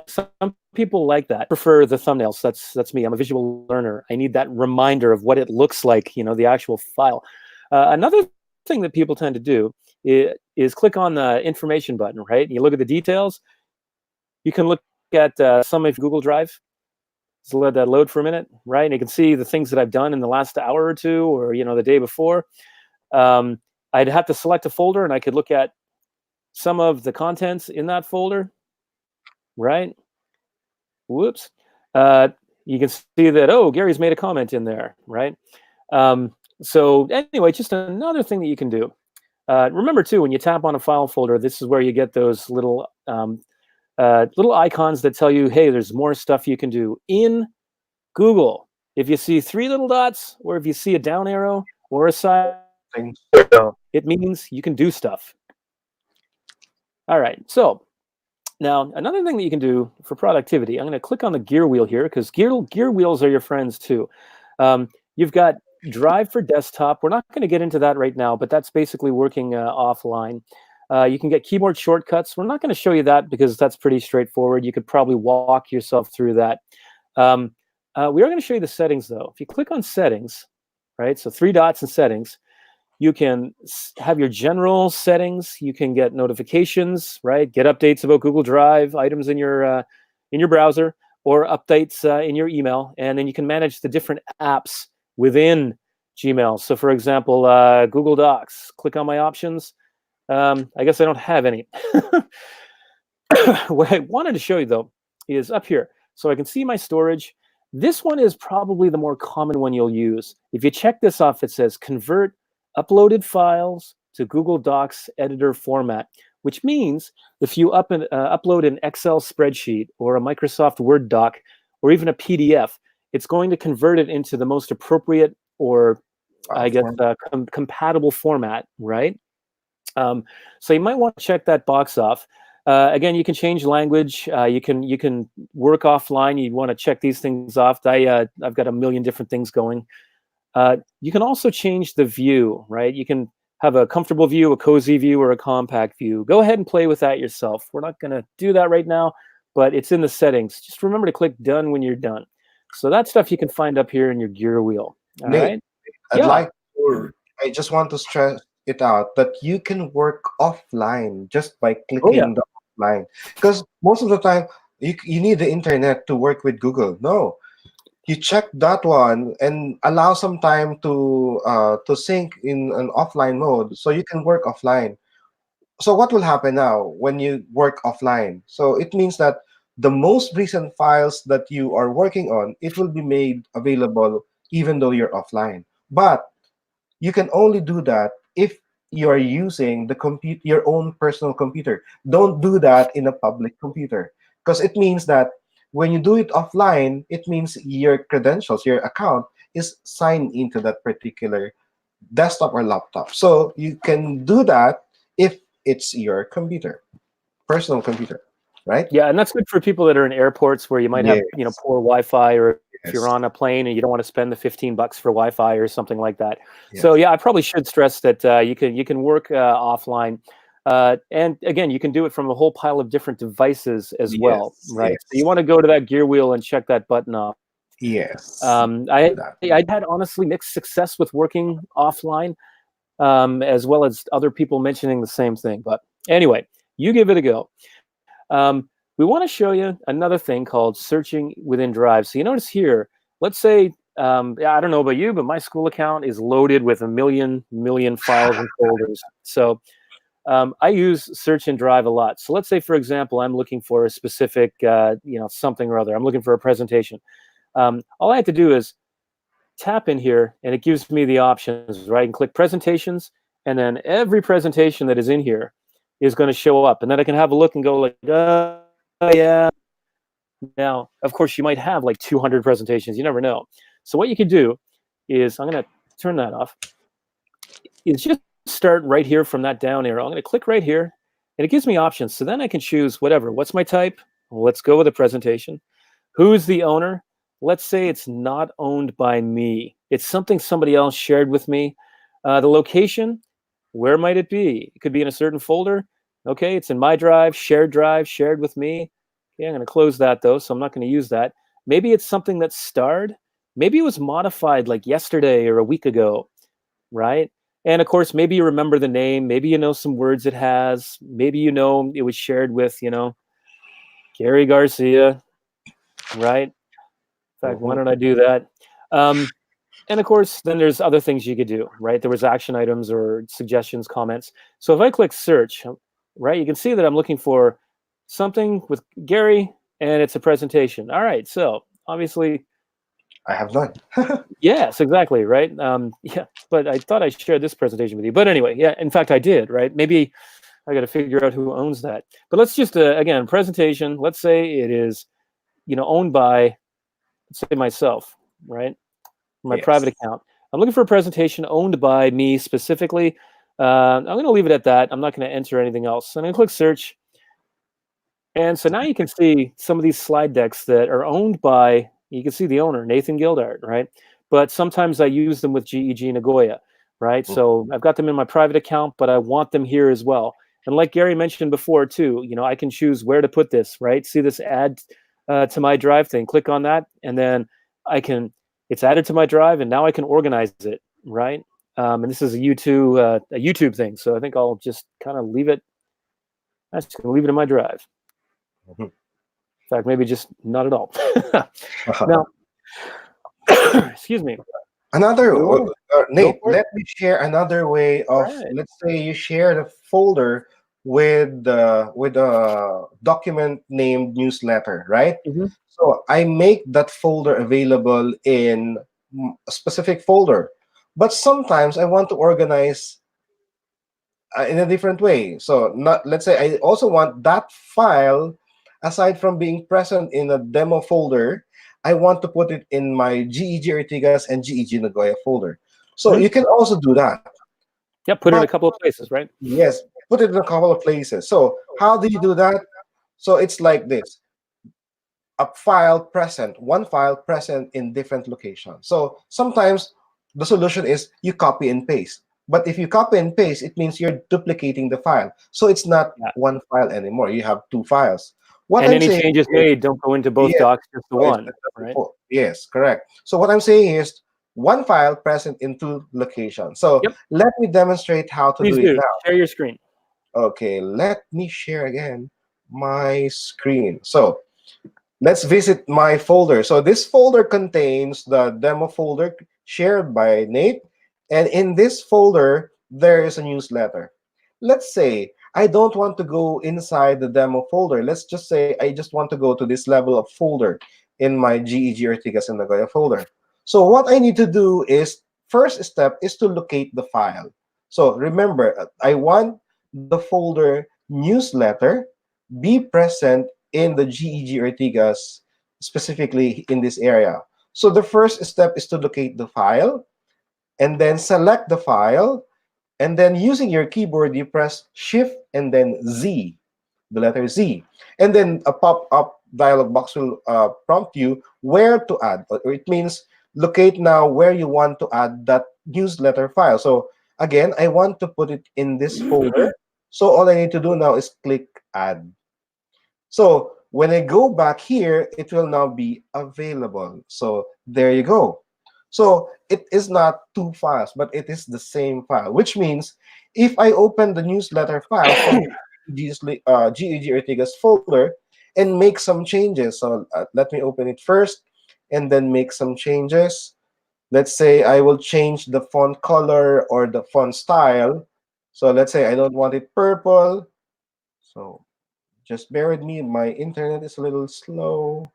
Some people like that, prefer the thumbnails. That's me. I'm a visual learner. I need that reminder of what it looks like, the actual file. Another thing that people tend to do is click on the information button, right? You look at the details. You can look at some of Google Drive. Just let that load for a minute, right? And you can see the things that I've done in the last hour or two, or the day before. I'd have to select a folder, and I could look at some of the contents in that folder, right? Whoops. You can see that, oh, Gary's made a comment in there, right? So anyway, just another thing that you can do. Remember, too, when you tap on a file folder, this is where you get those little icons that tell you, hey, there's more stuff you can do in Google. If you see 3 little dots, or if you see a down arrow or a side arrow, it means you can do stuff. All right, so now another thing that you can do for productivity, I'm going to click on the gear wheel here, because gear wheels are your friends too. You've got Drive for desktop. We're not going to get into that right now, but that's basically working offline. You can get keyboard shortcuts. We're not going to show you that because that's pretty straightforward. You could probably walk yourself through that. We are going to show you the settings, though. If you click on settings, right, so 3 dots in settings, you can have your general settings. You can get notifications, right? Get updates about Google Drive, items in your browser, or updates in your email. And then you can manage the different apps within Gmail. So, for example, Google Docs. Click on my options. I guess I don't have any. What I wanted to show you, though, is up here. So I can see my storage. This one is probably the more common one you'll use. If you check this off, it says convert uploaded files to Google Docs editor format, which means if you upload an Excel spreadsheet or a Microsoft Word doc or even a PDF, it's going to convert it into the most appropriate or I guess compatible format, right? So you might want to check that box off. Again, you can change language. You can work offline. You want to check these things off. I've got a million different things going. You can also change the view, right? You can have a comfortable view, a cozy view, or a compact view. Go ahead and play with that yourself. We're not going to do that right now, but it's in the settings. Just remember to click done when you're done. So that stuff you can find up here in your gear wheel. All right. I just want to stress it out that you can work offline just by Oh, yeah. clicking the offline. Because most of the time, you need the internet to work with Google. No, you check that one and allow some time to sync in an offline mode so you can work offline. So what will happen now when you work offline? So it means that the most recent files that you are working on, it will be made available even though you're offline. But you can only do that if you are using your own personal computer. Don't do that in a public computer, because it means that when you do it offline, it means your credentials, your account is signed into that particular desktop or laptop. So you can do that if it's your computer, personal computer, right? Yeah, and that's good for people that are in airports where you might have, Yes. poor Wi-Fi, or if you're Yes. on a plane and you don't want to spend the $15 for Wi-Fi or something like that. So Yes. yeah, I probably should stress that you can work offline, and again, you can do it from a whole pile of different devices as well, Yes. right? So you Yes. want to go to that gear wheel and check that button off. Yes. I Do that. I had honestly mixed success with working offline, as well as other people mentioning the same thing. But anyway, you give it a go. We want to show you another thing called searching within Drive. So you notice here, let's say, yeah, I don't know about you, but my school account is loaded with a million files and folders. So I use search in Drive a lot. So let's say, for example, I'm looking for a specific, something or other. I'm looking for a presentation. All I have to do is tap in here, and it gives me the options, right? I can click presentations, and then every presentation that is in here is going to show up. And then I can have a look and go like, yeah. Now, of course, you might have like 200 presentations. You never know. So what you can do is, I'm going to turn that off, is just start right here from that down arrow. I'm going to click right here, and it gives me options. So then I can choose whatever. What's my type? Well, let's go with a presentation. Who's the owner? Let's say it's not owned by me. It's something somebody else shared with me. The location, where might it be? It could be in a certain folder. Okay, it's in my drive, shared with me. Okay, I'm going to close that though, so I'm not going to use that. Maybe it's something that's starred. Maybe it was modified like yesterday or a week ago, right? And of course, maybe you remember the name. Maybe you know some words it has. Maybe you know it was shared with, Gary Garcia, right? In fact, why Mhm. don't I do that? And of course, then there's other things you could do, right? There was action items or suggestions, comments. So if I click search, right, you can see that I'm looking for something with Gary, and it's a presentation. All right, so obviously, I have none. yes, exactly, right? Yeah, but I thought I shared this presentation with you. But anyway, yeah, in fact, I did, right? Maybe I got to figure out who owns that. But let's just, again, presentation, let's say it is, owned by, let's say myself, right? My Yes. private account. I'm looking for a presentation owned by me specifically. I'm going to leave it at that. I'm not going to enter anything else. I'm going to click search. And so now you can see some of these slide decks that are owned by, you can see the owner, Nathan Gildart, right? But sometimes I use them with GEG Nagoya, right? Mm. So I've got them in my private account, but I want them here as well. And like Gary mentioned before too, I can choose where to put this, right? See this add to my drive thing, click on that, and then it's added to my drive, and now I can organize it, right? And this is a YouTube thing. So I think I'll just kind of leave it. I'm just going to leave it in my drive. Mhm. In fact, maybe just not at all. Now, excuse me. Another, We want to go Nate, for it. let me share another way of, Right. let's say you share the folder with a document named newsletter, right? Mhm. So I make that folder available in a specific folder, but sometimes I want to organize in a different way. So not, let's say I also want that file, aside from being present in a demo folder, I want to put it in my GEG Ortigas and GEG Nagoya folder. So Mhm. you can also do that. Yeah, put it in But a couple of places, right? yes, put it in a couple of places. So how do you do that? So it's like this: one file present in different locations. So sometimes the solution is you copy and paste. But if you copy and paste, it means you're duplicating the file. So it's not Yeah. one file anymore. You have two files. What And I'm any saying changes is, made don't go into both yes, docs, just the so one, right? yes, correct. So what I'm saying is one file present in two locations. So Yep. let me demonstrate how to do Please it do. now. Share your screen. Okay, let me share again my screen. So let's visit my folder. So this folder contains the demo folder shared by Nate. And in this folder, there is a newsletter. Let's say I don't want to go inside the demo folder. Let's just say I just want to go to this level of folder in my GEG Ortigas and Nagoya folder. So what I need to do is, first step is to locate the file. So remember, I want the folder newsletter be present in the GEG Ortigas, specifically in this area. So the first step is to locate the file, and then select the file, and then using your keyboard, you press Shift and then Z, the letter Z. And then a pop-up dialog box will prompt you where to add. Or it means locate now where you want to add that newsletter file. So again, I want to put it in this folder. So all I need to do now is click add. So when I go back here, it will now be available. So there you go. So it is not two files, but it is the same file, which means if I open the newsletter file from GEG Ortigas folder and make some changes. So let me open it first and then make some changes. Let's say I will change the font color or the font style. So let's say I don't want it purple. So just bear with me. My internet is a little slow.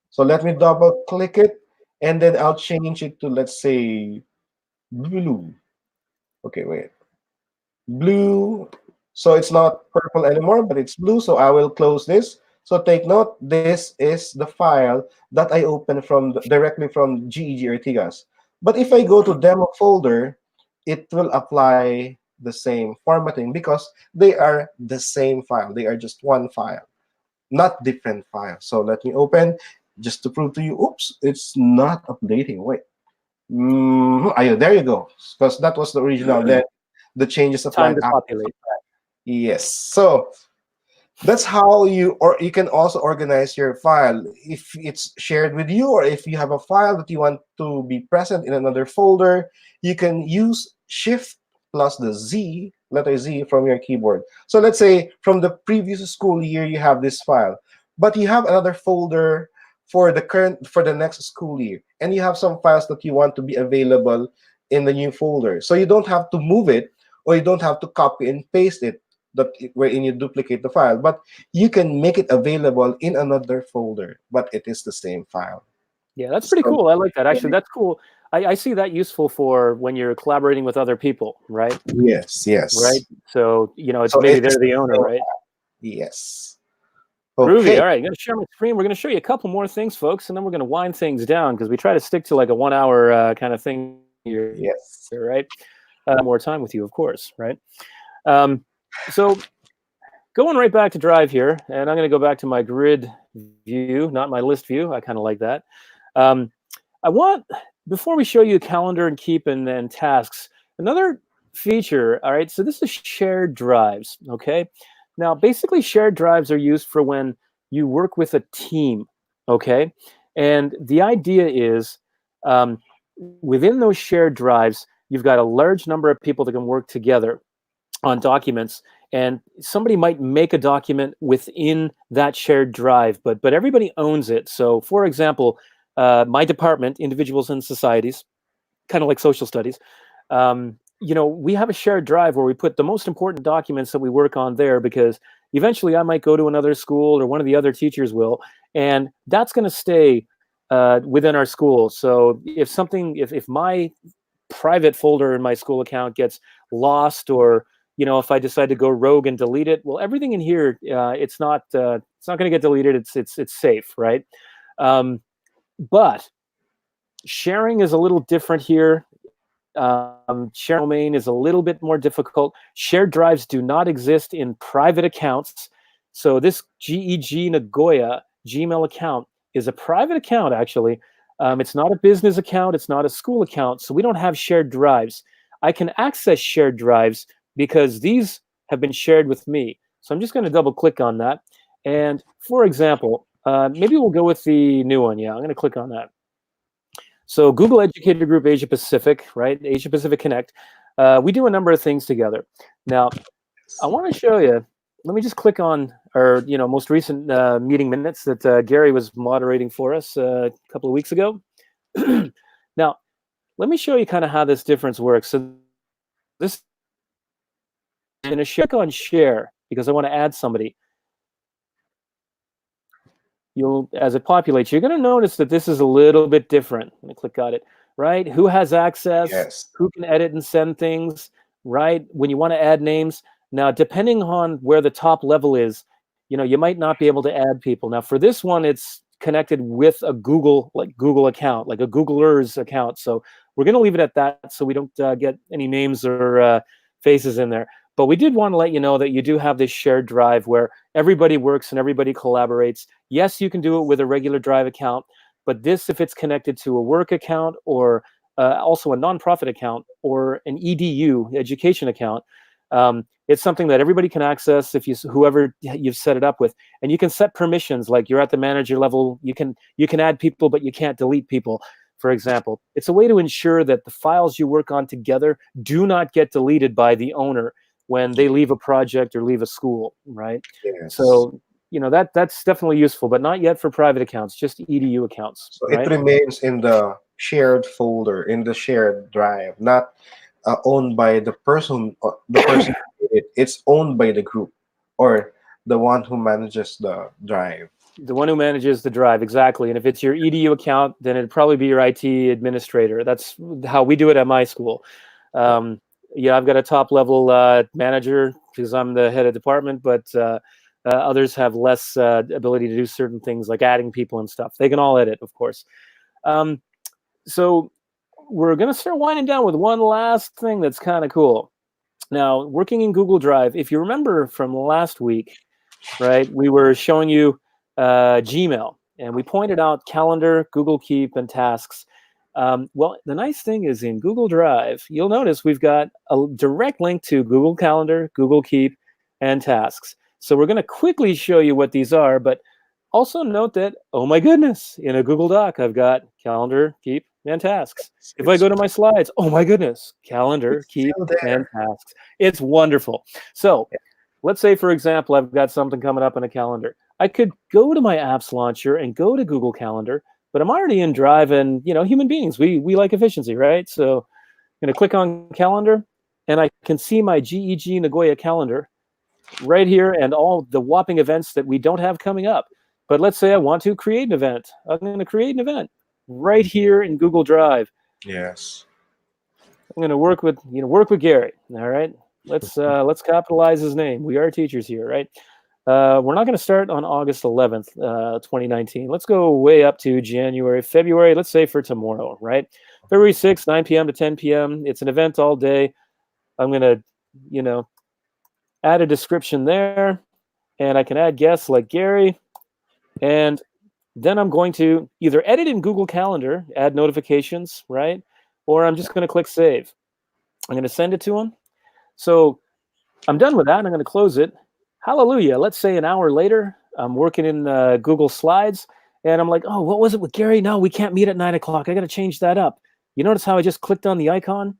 So let me double click it and then I'll change it to, let's say, blue. Okay, wait. Blue. So it's not purple anymore, but it's blue. So I will close this. So take note, this is the file that I opened from directly from GEG Ortigas. But if I go to demo folder, it will apply the same formatting because they are the same file. They are just one file, not different files. So let me open just to prove to you. Oops, it's not updating. Wait. There you go. Because that was the original. Then the changes Time applied to after. populate. Yes. So that's how you can also organize your file. If it's shared with you, or if you have a file that you want to be present in another folder, you can use Shift plus the Z, letter Z from your keyboard. So let's say from the previous school year, you have this file, but you have another folder for the next school year, and you have some files that you want to be available in the new folder. So you don't have to move it, or you don't have to copy and paste it wherein you duplicate the file, but you can make it available in another folder, but it is the same file. Yeah, that's pretty So cool. I like that. Actually, that's cool. I see that useful for when you're collaborating with other people, right? yes, Right. yes. So, you know, it's So maybe it is they're the the owner, same right? file. Yes. Groovy. Okay. All right, I'm going to share my screen. We're going to show you a couple more things, folks, and then we're going to wind things down because we try to stick to like a 1 hour kind of thing here, Yes. right? More time with you, of course, right? Um, so going right back to Drive here, and I'm going to go back to my grid view, not my list view. I kind of like that. Um, I want, before we show you calendar and keep and tasks, another feature, all right, so this is shared drives, okay? Now, basically shared drives are used for when you work with a team, okay? And the idea is within those shared drives, you've got a large number of people that can work together on documents, and somebody might make a document within that shared drive, but everybody owns it. So for example, my department, individuals and societies, kind of like social studies, you know, we have a shared drive where we put the most important documents that we work on there, because eventually I might go to another school or one of the other teachers will, and that's going to stay within our school. So if my private folder in my school account gets lost, or you know, if I decide to go rogue and delete it, well, everything in here, it's not going to get deleted. It's safe, right? But sharing is a little different here. Sharing domain is a little bit more difficult. Shared drives do not exist in private accounts. So this GEG Nagoya Gmail account is a private account, actually. It's not a business account. It's not a school account. So we don't have shared drives. I can access shared drives because these have been shared with me. So I'm just going to double click on that. And for example, maybe we'll go with the new one. Yeah, I'm going to click on that. So Google Educator Group Asia Pacific, right? Asia Pacific Connect. We do a number of things together. Now, I want to show you. Let me just click on our, you know, most recent meeting minutes that Gary was moderating for us a couple of weeks ago. Now, let me show you kind of how this difference works. So this I'm going to click on share because I want to add somebody. As it populates, you're going to notice that this is a little bit different. Let me click on it, right? Who has access? Yes. Who can edit and send things, right? When you want to add names. Now, depending on where the top level is, you know, you might not be able to add people. Now, for this one, it's connected with a Google account, like a Googler's account. So we're going to leave it at that so we don't get any names or faces in there. But we did want to let you know that you do have this shared drive where everybody works and everybody collaborates. Yes, you can do it with a regular Drive account, but this, if it's connected to a work account or also a nonprofit account or an EDU education account, it's something that everybody can access if whoever you've set it up with, and you can set permissions. Like you're at the manager level, you can add people, but you can't delete people. For example, it's a way to ensure that the files you work on together do not get deleted by the owner when they leave a project or leave a school, right? Yes. So that's definitely useful, but not yet for private accounts, just EDU accounts, So it right? remains in the shared folder, in the shared drive, not owned by the person. The person who did it. It's owned by the group or the one who manages the drive. The one who manages the drive, exactly. And if it's your EDU account, then it'd probably be your IT administrator. That's how we do it at my school. Yeah, I've got a top level manager because I'm the head of department, but others have less ability to do certain things like adding people and stuff. They can all edit, of course. So we're going to start winding down with one last thing that's kind of cool. Now, working in Google Drive, if you remember from last week, right, we were showing you Gmail, and we pointed out Calendar, Google Keep, and Tasks. Well, the nice thing is in Google Drive, you'll notice we've got a direct link to Google Calendar, Google Keep, and Tasks. So we're going to quickly show you what these are, but also note that, oh my goodness, in a Google Doc, I've got Calendar, Keep, and Tasks. If I go to my slides, oh my goodness, Calendar, Keep, and Tasks. It's wonderful. So let's say, for example, I've got something coming up in a calendar. I could go to my apps launcher and go to Google Calendar, but I'm already in Drive, and human beings, we like efficiency, right? So I'm going to click on Calendar, and I can see my GEG Nagoya calendar right here and all the whopping events that we don't have coming up. But let's say I want to create an event. I'm going to create an event right here in Google Drive. Yes. I'm going to work with Gary. All right. Let's capitalize his name. We are teachers here, right? We're not going to start on August 11th, 2019. Let's go way up to January, February. Let's say for tomorrow, right? February 6th, 9 p.m. to 10 p.m. It's an event all day. I'm going to, add a description there, and I can add guests like Gary, and then I'm going to either edit in Google Calendar, add notifications, right? Or I'm just going to click save. I'm going to send it to him. So I'm done with that, and I'm going to close it. Hallelujah. Let's say an hour later, I'm working in Google Slides, and I'm like, oh, what was it with Gary? No, we can't meet at 9 o'clock. I got to change that up. You notice how I just clicked on the icon?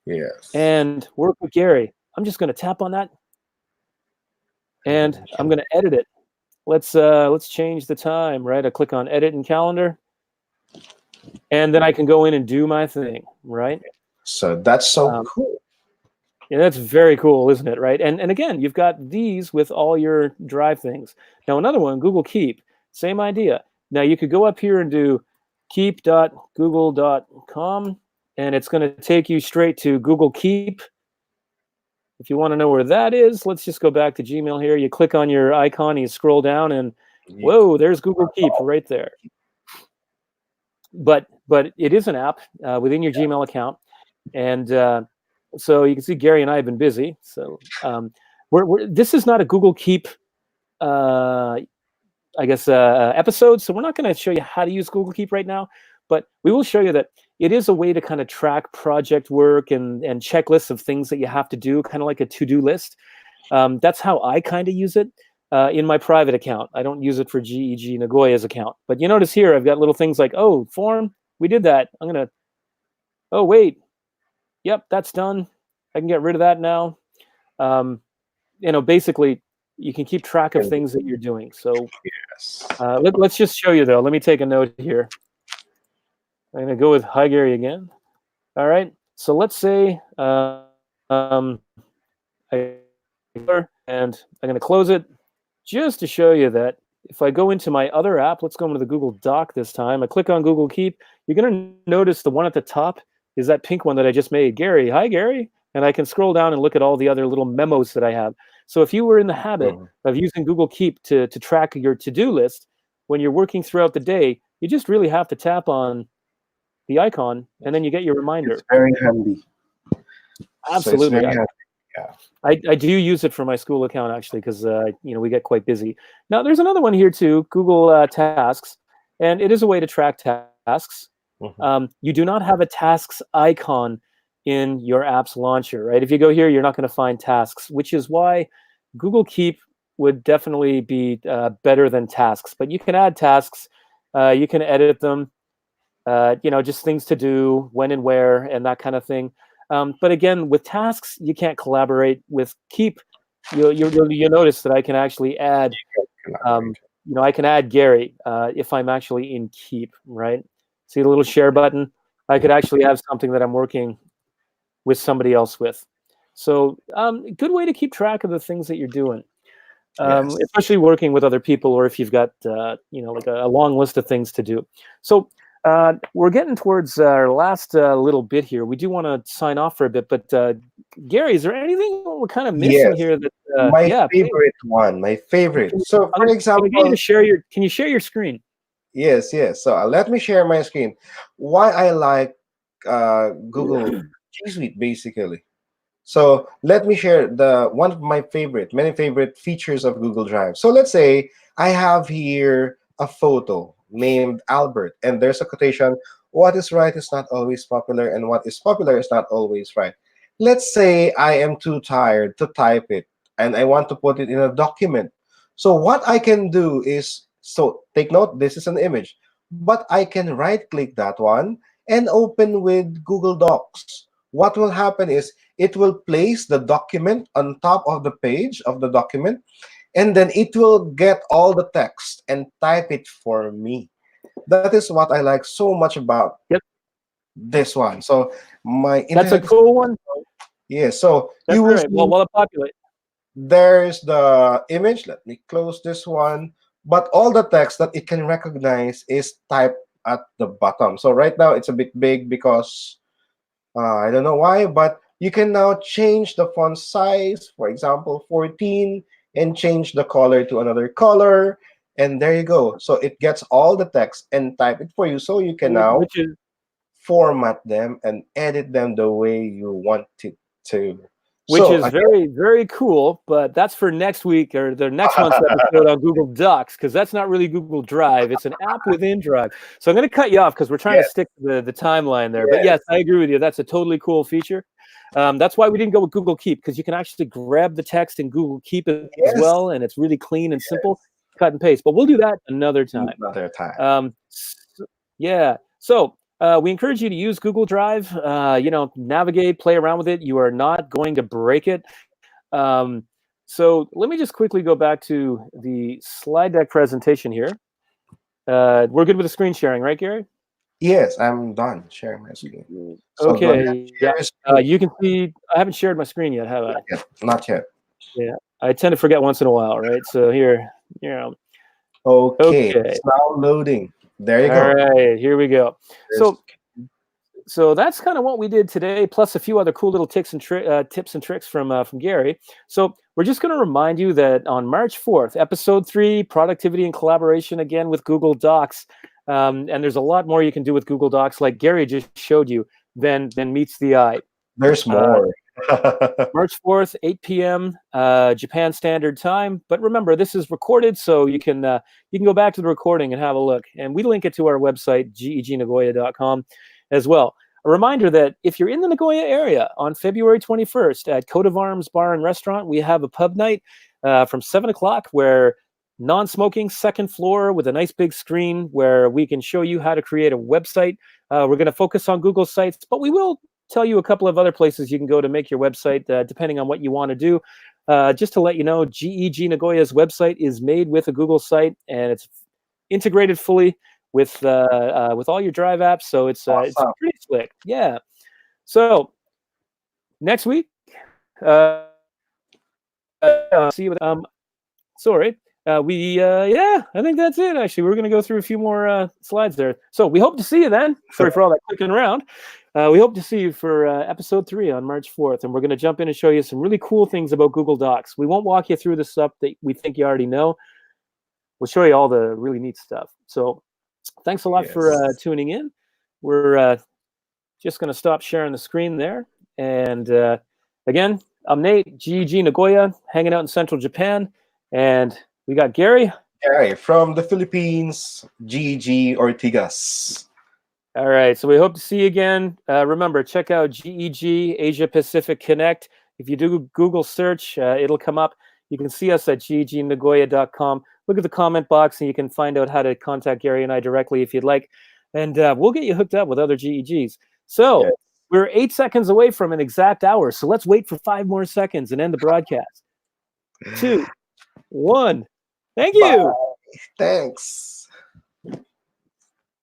Yes. And work with Gary. I'm just going to tap on that, and I'm going to edit it. Let's change the time, right? I click on edit in calendar, and then I can go in and do my thing, right? So that's so cool. Yeah, that's very cool, isn't it? Right. And again, you've got these with all your Drive things. Now, another one, Google Keep, same idea. Now, you could go up here and do keep.google.com, and it's going to take you straight to Google Keep. If you want to know where that is, let's just go back to Gmail here. You click on your icon, and you scroll down, and whoa, there's Google Keep right there. But it is an app within your Gmail account, and so you can see Gary and I have been busy. So this is not a Google Keep, episode. So we're not going to show you how to use Google Keep right now, but we will show you that it is a way to kind of track project work and checklists of things that you have to do, kind of like a to-do list. That's how I kind of use it in my private account. I don't use it for GEG Nagoya's account. But you notice here, I've got little things like, oh, form, we did that. I'm going to, oh, wait. Yep, that's done. I can get rid of that now. Basically, you can keep track of things that you're doing. So let's just show you, though. Let me take a note here. I'm going to go with hi, Gary, again. All right. So let's say and I'm going to close it just to show you that if I go into my other app, let's go into the Google Doc this time. I click on Google Keep. You're going to notice the one at the top is that pink one that I just made. Gary, hi, Gary. And I can scroll down and look at all the other little memos that I have. So if you were in the habit of using Google Keep to track your to-do list, when you're working throughout the day, you just really have to tap on the icon, and then you get your reminder. It's very handy. Absolutely. So it's very handy. Yeah. I do use it for my school account actually because we get quite busy. Now there's another one here too, Google Tasks, and it is a way to track tasks. Mhm. You do not have a tasks icon in your app's launcher, right? If you go here, you're not going to find tasks, which is why Google Keep would definitely be better than tasks. But you can add tasks, you can edit them, just things to do, when and where, and that kind of thing. But again, with tasks, you can't collaborate. With Keep, you'll notice that I can actually add, Collaborate. I can add Gary if I'm actually in Keep, right? See the little share button? I could actually have something that I'm working with somebody else with. So good way to keep track of the things that you're doing, Yes. especially working with other people, or if you've got, like a long list of things to do. So we're getting towards our last little bit here. We do want to sign off for a bit, but Gary, is there anything we're kind of missing Yes. here that, My yeah, please. favorite one. My favorite. So, I'm for gonna get you to example, share your, can you share your screen? yes, yes. So let me share my screen. Why I like Google G Suite basically. So let me share the one of my many favorite features of Google Drive. So let's say I have here a photo named Albert, and there's a quotation: "What is right is not always popular, and what is popular is not always right." Let's say I am too tired to type it, and I want to put it in a document. So what I can do is, so take note, this is an image, but I can right-click that one and open with Google Docs. What will happen is it will place the document on top of the page of the document, and then it will get all the text and type it for me. That is what I like so much about Yep, this one. So my that's a internet is, cool one. yeah. So That's you all will right. Well, see while it populates, there's the image. Let me close this one. But all the text that it can recognize is typed at the bottom. So right now it's a bit big because I don't know why, but you can now change the font size, for example, 14, and change the color to another color. And there you go. So it gets all the text and type it for you. So you can now which is format them and edit them the way you want it to. which So is very, very cool, but that's for next week or the next month's episode on Google Docs, because that's not really Google Drive. It's an app within Drive. So I'm going to cut you off because we're trying to yes, stick to the timeline there. But yes, yes, I agree with you. That's a totally cool feature. That's why we didn't go with Google Keep, because you can actually grab the text in Google Keep as yes, well, and it's really clean and simple, yes. cut and paste. But we'll do that another time. Another time. Yeah. So we encourage you to use Google Drive. Navigate, play around with it. You are not going to break it. So let me just quickly go back to the slide deck presentation here. We're good with the screen sharing, right, Gary? Yes, I'm done sharing my screen. So go ahead, Okay. share Yeah. your screen. You can see. I haven't shared my screen yet, have I? Not yet. Not yet. Yeah. I tend to forget once in a while, right? So here. Okay, Okay. it's now loading. There you All go. right. Here we go. There's, So that's kind of what we did today, plus a few other cool little tips and tricks from Gary. So we're just going to remind you that on March 4th, episode 3, productivity and collaboration again with Google Docs. And there's a lot more you can do with Google Docs, like Gary just showed you, than meets the eye. there's Uh, more. March 4th, 8 p.m. Japan Standard Time. But remember, this is recorded, so you can go back to the recording and have a look. And we link it to our website, gegnagoya.com, as well. A reminder that if you're in the Nagoya area on February 21st at Coat of Arms Bar and Restaurant, we have a pub night from 7 o'clock where non-smoking, second floor with a nice big screen where we can show you how to create a website. We're going to focus on Google Sites, but we will tell you a couple of other places you can go to make your website, depending on what you want to do. Just to let you know, GEG Nagoya's website is made with a Google site, and it's integrated fully with all your Drive apps. So it's Awesome. pretty slick. Yeah. So next week, see you with sorry. Yeah, I think that's it. Actually, we're going to go through a few more slides there. So we hope to see you then. Sorry for all that clicking around. We hope to see you for episode 3 on March 4th, and we're going to jump in and show you some really cool things about Google Docs. We won't walk you through the stuff that we think you already know. We'll show you all the really neat stuff. So thanks a lot for Yes. tuning in. We're just going to stop sharing the screen there. And again, I'm Nate, GEG Nagoya, hanging out in central Japan. And we got Gary. Gary from the Philippines, GEG Ortigas. All right, so we hope to see you again. Remember, check out GEG Asia Pacific Connect. If you do Google search, it'll come up. You can see us at gegnagoya.com. Look at the comment box, and you can find out how to contact Gary and I directly if you'd like. And we'll get you hooked up with other GEGs. So we're 8 seconds away from an exact hour. So let's wait for 5 more seconds and end the broadcast. 2, 1. Thank you. Bye. Thanks.